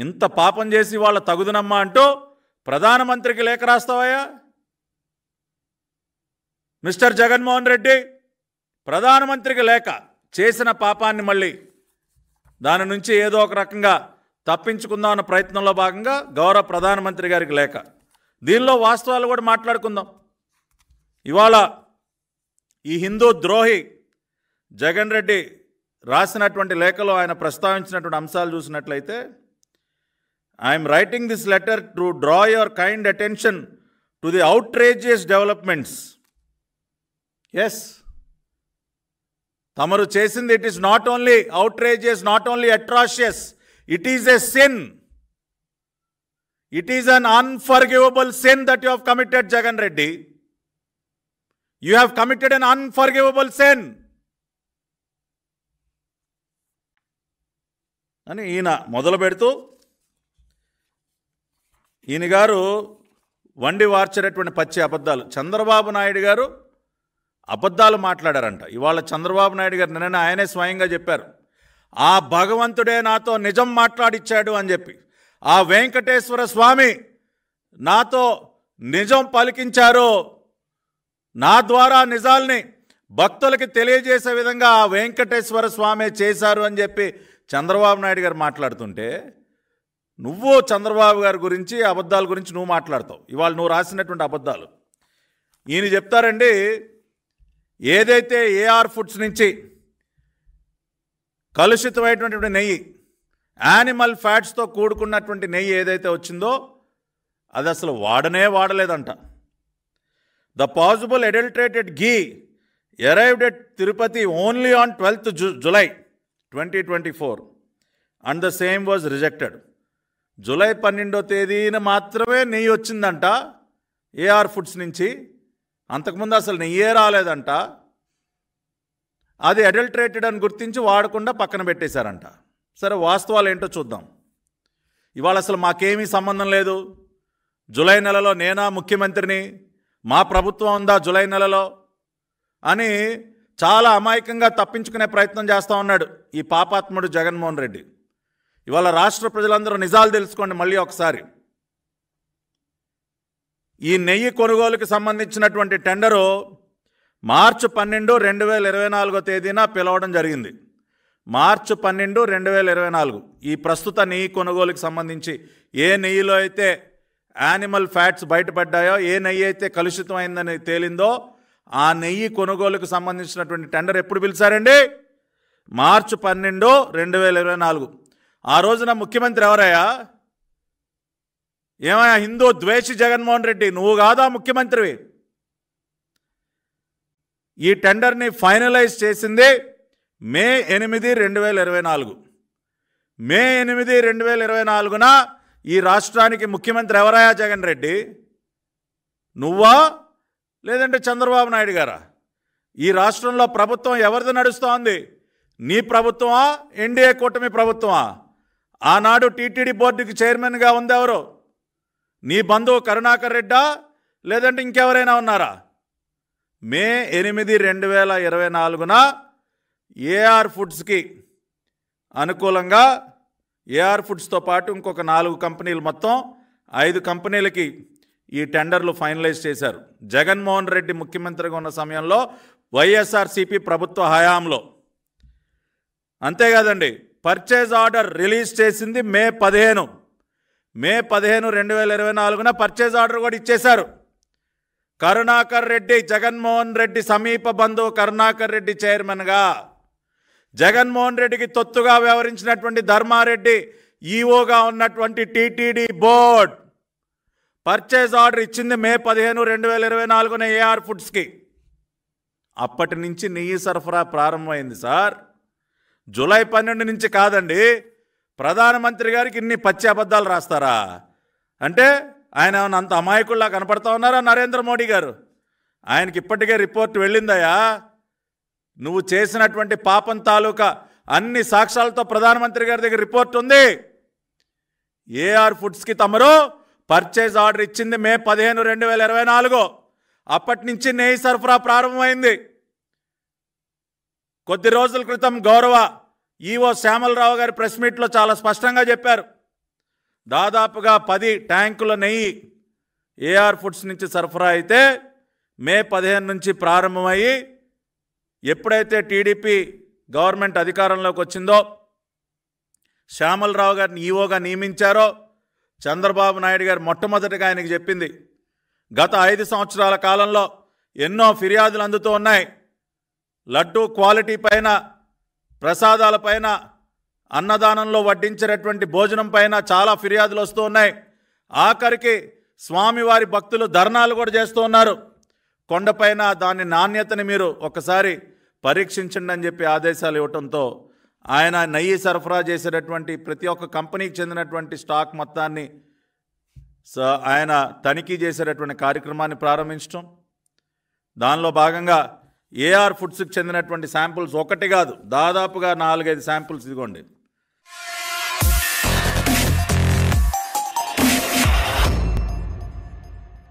ఇంత పాపం చేసి వాళ్ళ తగుదునమ్మా అంటూ ప్రధానమంత్రికి లేఖ రాస్తావయ్యా మిస్టర్ జగన్మోహన్ రెడ్డి? ప్రధానమంత్రికి లేఖ, చేసిన పాపాన్ని మళ్ళీ దాని నుంచి ఏదో ఒక రకంగా తప్పించుకుందాం అన్న ప్రయత్నంలో భాగంగా గౌరవ ప్రధానమంత్రి గారికి లేఖ. దీనిలో వాస్తవాలు కూడా మాట్లాడుకుందాం. ఇవాళ ఈ హిందూ ద్రోహి జగన్ రెడ్డి రాసినటువంటి లేఖలో ఆయన ప్రస్తావించినటువంటి అంశాలు చూసినట్లయితే, I'm writing this letter to draw your kind attention to the outrageous developments. Yes, తమరు చేసింది it is not only outrageous, not only atrocious, it is a sin. It is an unforgivable sin that you have committed, Jagan Reddy. You have committed an unforgivable sin. అని ఈయన మొదలు పెడుతూ, ఈయన గారు వండి వార్చేటటువంటి పచ్చి అబద్ధాలు. చంద్రబాబు నాయుడు గారు అబద్ధాలు మాట్లాడారంట. ఇవాళ చంద్రబాబు నాయుడు గారు నిన్న ఆయనే స్వయంగా చెప్పారు, ఆ భగవంతుడే నాతో నిజం మాట్లాడిచ్చాడు అని చెప్పి, ఆ వెంకటేశ్వర స్వామి నాతో నిజం పలికించారు, నా ద్వారా నిజాల్ని భక్తులకి తెలియజేసే విధంగా ఆ వెంకటేశ్వర స్వామి చేశారు అని చెప్పి చంద్రబాబు నాయుడు గారు మాట్లాడుతుంటే, నువ్వు చంద్రబాబు గారి గురించి అబద్ధాల గురించి నువ్వు మాట్లాడతావు. ఇవాళ నువ్వు రాసినటువంటి అబద్ధాలు ఈయన చెప్తారండి. ఏదైతే ఏఆర్ ఫుడ్స్ నుంచి కలుషితమైనటువంటి నెయ్యి, యానిమల్ ఫ్యాట్స్తో కూడుకున్నటువంటి నెయ్యి ఏదైతే వచ్చిందో అది అసలు వాడలేదంట. The possible adulterated ghee arrived at Tirupati only on 12th July 2024 and the same was rejected. July 12వ తేదీన మాత్రమే నెయ్యి వచ్చిందంట ఏఆర్ ఫుడ్స్ నుంచి. అంతకుముందు అసలు నెయ్యే రాలేదంట. అది అడల్టరేటెడ్ అని గుర్తించి వాడకుండా పక్కన పెట్టేశారంట. సరే, వాస్తవాలు ఏంటో చూద్దాం. ఇవాళ అసలు మాకేమీ సంబంధం లేదు, జూలై నెలలో నేనా ముఖ్యమంత్రిని, మా ప్రభుత్వం ఉందా జూలై నెలలో అని చాలా అమాయకంగా తప్పించుకునే ప్రయత్నం చేస్తూ ఉన్నాడు ఈ పాపాత్ముడు జగన్మోహన్ రెడ్డి. ఇవాళ రాష్ట్ర ప్రజలందరూ నిజాలు తెలుసుకోండి మళ్ళీ ఒకసారి. ఈ నెయ్యి కొనుగోలుకి సంబంధించినటువంటి టెండరు మార్చి 12, 2024 తేదీన పిలవడం జరిగింది. మార్చి 12, 2024 ఈ ప్రస్తుత నెయ్యి కొనుగోలుకి సంబంధించి ఏ నెయ్యిలో అయితే యానిమల్ ఫ్యాట్స్ బయటపడ్డాయో, ఏ నెయ్యి అయితే కలుషితమైందని తేలిందో ఆ నెయ్యి కొనుగోలుకు సంబంధించినటువంటి టెండర్ ఎప్పుడు పిలిచారండి? మార్చి 12, 2024. ఆ రోజున ముఖ్యమంత్రి ఎవరయ్యా? ఏమయ్యా హిందూ ద్వేషి జగన్మోహన్ రెడ్డి, నువ్వు కాదా ముఖ్యమంత్రివి? ఈ టెండర్ని ఫైనలైజ్ చేసింది మే 8, 2024. మే 8, 2024న ఈ రాష్ట్రానికి ముఖ్యమంత్రి ఎవరయ్యా జగన్ రెడ్డి? నువ్వా లేదంటే చంద్రబాబు నాయుడు గారా? ఈ రాష్ట్రంలో ప్రభుత్వం ఎవరిది నడుస్తోంది? నీ ప్రభుత్వమా, ఎన్డీఏ కూటమి ప్రభుత్వమా? ఆనాడు టీటీడీ బోర్డుకి చైర్మన్గా ఉంది ఎవరు? నీ బంధువు కరుణాకర్ రెడ్డా లేదంటే ఇంకెవరైనా ఉన్నారా? మే 8, 2024న ఏఆర్ ఫుడ్స్కి అనుకూలంగా, ఏఆర్ ఫుడ్స్తో పాటు ఇంకొక 4 కంపెనీలు, మొత్తం 5 కంపెనీలకి ఈ టెండర్లు ఫైనలైజ్ చేశారు. జగన్మోహన్ రెడ్డి ముఖ్యమంత్రిగా ఉన్న సమయంలో, వైఎస్ఆర్సీపీ ప్రభుత్వ హయాంలో. అంతేకాదండి, పర్చేజ్ ఆర్డర్ రిలీజ్ చేసింది మే 15, 2024న పర్చేజ్ ఆర్డర్ కూడా ఇచ్చేశారు. కరుణాకర్ రెడ్డి, జగన్మోహన్ రెడ్డి సమీప బంధువు కరుణాకర్ రెడ్డి చైర్మన్గా, జగన్మోహన్ రెడ్డికి తొత్తుగా వ్యవహరించినటువంటి ధర్మారెడ్డి ఈఓగా ఉన్నటువంటి టీటీడీ బోర్డ్ పర్చేజ్ ఆర్డర్ ఇచ్చింది మే 15, 2024న ఏఆర్ ఫుడ్స్కి. అప్పటి నుంచి నెయ్యి సరఫరా ప్రారంభమైంది సార్. జూలై 12 నుంచి కాదండి. ప్రధానమంత్రి గారికి ఇన్ని పచ్చి అబద్ధాలు రాస్తారా? అంటే ఆయన అంత అమాయకుల్లా కనపడతా ఉన్నారా నరేంద్ర మోడీ గారు? ఆయనకి ఇప్పటికే రిపోర్ట్ వెళ్ళిందయ్యా. నువ్వు చేసినటువంటి పాపం తాలూకా అన్ని సాక్ష్యాలతో ప్రధానమంత్రి గారి దగ్గర రిపోర్ట్ ఉంది. ఏఆర్ ఫుడ్స్కి తమరు పర్చేజ్ ఆర్డర్ ఇచ్చింది మే 15, 2024. అప్పటి నుంచి నెయ్యి సరఫరా ప్రారంభమైంది. కొద్ది రోజుల క్రితం గౌరవ ఈఓ శ్యామలరావు గారి ప్రెస్ మీట్లో చాలా స్పష్టంగా చెప్పారు, దాదాపుగా 10 ట్యాంకుల నెయ్యి ఏఆర్ ఫుడ్స్ నుంచి సరఫరా అయితే మే 15 నుంచి ప్రారంభమయ్యి ఎప్పుడైతే టీడీపీ గవర్నమెంట్ అధికారంలోకి వచ్చిందో శ్యామలరావు గారిని ఈఓగా నియమించారో చంద్రబాబు నాయుడు గారు మొట్టమొదటిగా ఆయనకి చెప్పింది, గత 5 సంవత్సరాల కాలంలో ఎన్నో ఫిర్యాదులు అందుతూ ఉన్నాయి. లడ్డూ క్వాలిటీ పైన, ప్రసాదాల పైన, అన్నదానంలో వడ్డించేటటువంటి భోజనం పైన చాలా ఫిర్యాదులు వస్తూ ఉన్నాయి. ఆఖరికి స్వామివారి భక్తులు ధర్నాలు కూడా చేస్తూ ఉన్నారు. కొండపైన దాని నాణ్యతని మీరు ఒకసారి పరీక్షించండి అని చెప్పి ఆదేశాలు ఇవ్వడంతో ఆయన నెయ్యి సరఫరా చేసేటటువంటి ప్రతి ఒక్క కంపెనీకి చెందినటువంటి స్టాక్ మొత్తాన్ని ఆయన తనిఖీ చేసేటటువంటి కార్యక్రమాన్ని ప్రారంభించడం, దానిలో భాగంగా ఏఆర్ ఫుడ్స్కి చెందినటువంటి శాంపుల్స్ ఒకటి కాదు, దాదాపుగా 4-5 శాంపుల్స్ ఇదిగోండి